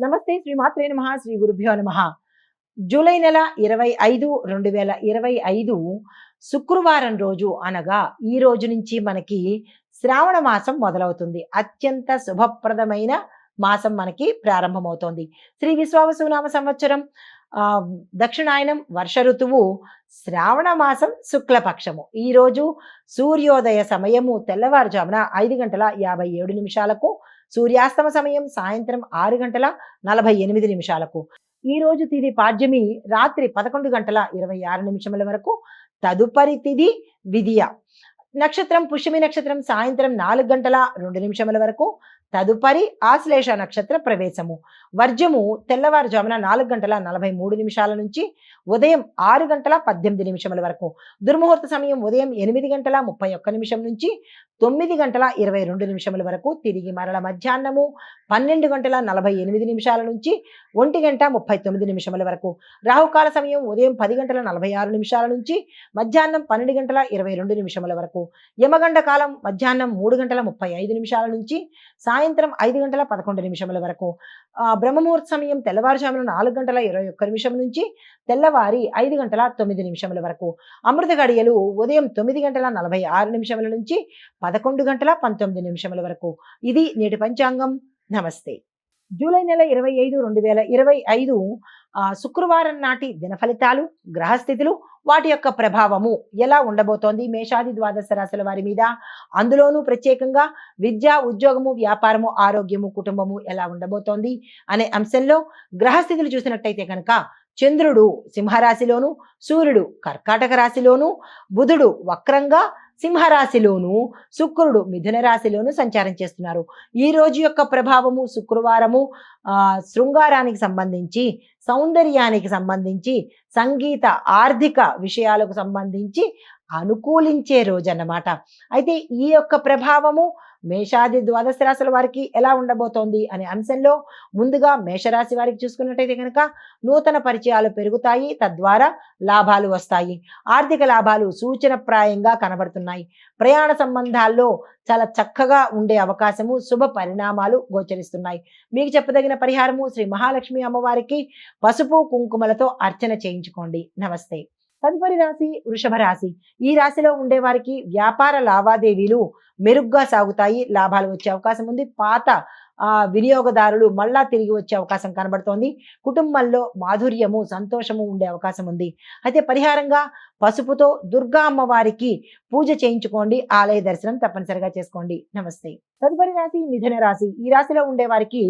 నమస్తే శ్రీ మాత్రే నమః శ్రీ గురుభ్యో నమః. జూలై నెల 25, 2025 శుక్రవారం రోజు అనగా ఈ రోజు నుంచి మనకి శ్రావణ మాసం మొదలవుతుంది. అత్యంత శుభప్రదమైన మాసం మనకి ప్రారంభమవుతోంది. శ్రీ విశ్వావసునామ సంవత్సరం దక్షిణాయనం వర్ష ఋతువు శ్రావణ మాసం శుక్లపక్షము. ఈరోజు సూర్యోదయ సమయము తెల్లవారుజామున 5:57 సూర్యాస్తమ సమయం సాయంత్రం 6:48. ఈ రోజు తిథి పాడ్యమి రాత్రి 11:26 వరకు. తదుపరి తిథి విదియ. నక్షత్రం పుష్యమి నక్షత్రం సాయంత్రం 4:02 వరకు. తదుపరి ఆశ్లేష నక్షత్ర ప్రవేశము. వర్జము తెల్లవారుజామున 4:43 నుంచి ఉదయం 6:18 వరకు. దుర్ముహూర్త సమయం ఉదయం 8:31 నుంచి 9:22 వరకు. తిరిగి మరల మధ్యాహ్నము 12:48 నుంచి 1:39 వరకు. రాహుకాల సమయం ఉదయం 10:46 నుంచి మధ్యాహ్నం 12:22 వరకు. యమగండ కాలం మధ్యాహ్నం 3:35 నుంచి సాయంత్రం 5:11 వరకు. బ్రహ్మముహూర్త సమయం తెల్లవారుజామున 4:21 నుంచి తెల్లవారి 5:09 వరకు. అమృత గడియలు ఉదయం 9:46 నుంచి 11:19 వరకు. ఇది నేటి పంచాంగం. నమస్తే. జూలై నెల 25, 2025 శుక్రవారం నాటి దిన ఫలితాలు, గ్రహస్థితులు, వాటి యొక్క ప్రభావము ఎలా ఉండబోతోంది మేషాది ద్వాదశ రాశుల వారి మీద, అందులోనూ ప్రత్యేకంగా విద్య, ఉద్యోగము, వ్యాపారము, ఆరోగ్యము, కుటుంబము ఎలా ఉండబోతోంది అనే అంశంలో గ్రహస్థితులు చూసినట్టయితే కనుక చంద్రుడు సింహరాశిలోను, సూర్యుడు కర్కాటక రాశిలోను, బుధుడు వక్రంగా సింహరాశిలోను, శుక్రుడు మిథున రాశిలోను సంచారం చేస్తున్నారు. ఈ రోజు యొక్క ప్రభావము శుక్రవారము శృంగారానికి సంబంధించి, సౌందర్యానికి సంబంధించి, సంగీత, ఆర్థిక విషయాలకు సంబంధించి అనుకూలించే రోజు అన్నమాట. అయితే ఈ యొక్క ప్రభావము మేషాది ద్వాదశ రాశుల వారికి ఎలా ఉండబోతోంది అనే అంశంలో ముందుగా మేషరాశి వారికి చూసుకున్నట్టయితే కనుక నూతన పరిచయాలు పెరుగుతాయి, తద్వారా లాభాలు వస్తాయి. ఆర్థిక లాభాలు సూచనప్రాయంగా కనబడుతున్నాయి. ప్రయాణ సంబంధాల్లో చాలా చక్కగా ఉండే అవకాశము, శుభ పరిణామాలు గోచరిస్తున్నాయి. మీకు చెప్పదగిన పరిహారము శ్రీ మహాలక్ష్మి అమ్మవారికి పసుపు కుంకుమలతో అర్చన చేయించుకోండి. నమస్తే. తదుపరి రాశి వృషభ రాశి. ఈ రాశిలో ఉండే వారికి వ్యాపార లావాదేవీలు మెరుగ్గా సాగుతాయి, లాభాలు వచ్చే అవకాశం ఉంది. పాత వినియోగదారులు మళ్ళా తిరిగి వచ్చే అవకాశం కనబడుతోంది. కుటుంబంలో మాధుర్యము, సంతోషము ఉండే అవకాశం ఉంది. అయితే పరిహారంగా పసుపుతో దుర్గా అమ్మవారికి పూజ చేయించుకోండి, ఆలయ దర్శనం తప్పనిసరిగా చేసుకోండి. నమస్తే. తదుపరి రాశి మిథున రాశి. ఈ రాశిలో ఉండే వారికి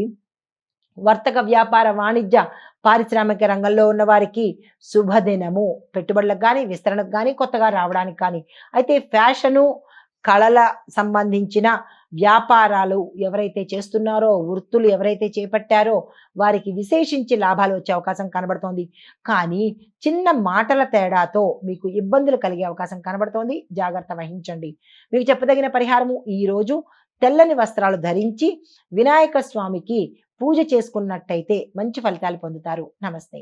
వర్తక, వ్యాపార, వాణిజ్య, పారిశ్రామిక రంగంలో ఉన్న వారికి శుభదినము. పెట్టుబడులకు కానీ, విస్తరణకు కానీ, కొత్తగా రావడానికి కానీ. అయితే ఫ్యాషను, కళల సంబంధించిన వ్యాపారాలు ఎవరైతే చేస్తున్నారో, వృత్తులు ఎవరైతే చేపట్టారో వారికి విశేషించి లాభాలు వచ్చే అవకాశం కనబడుతోంది. కానీ చిన్న మాటల తేడాతో మీకు ఇబ్బందులు కలిగే అవకాశం కనబడుతోంది. జాగ్రత్త వహించండి. మీకు చెప్పదగిన పరిహారము ఈరోజు తెల్లని వస్త్రాలు ధరించి వినాయక స్వామికి పూజ చేసుకున్నట్టయితే మంచి ఫలితాలు పొందుతారు. నమస్తే.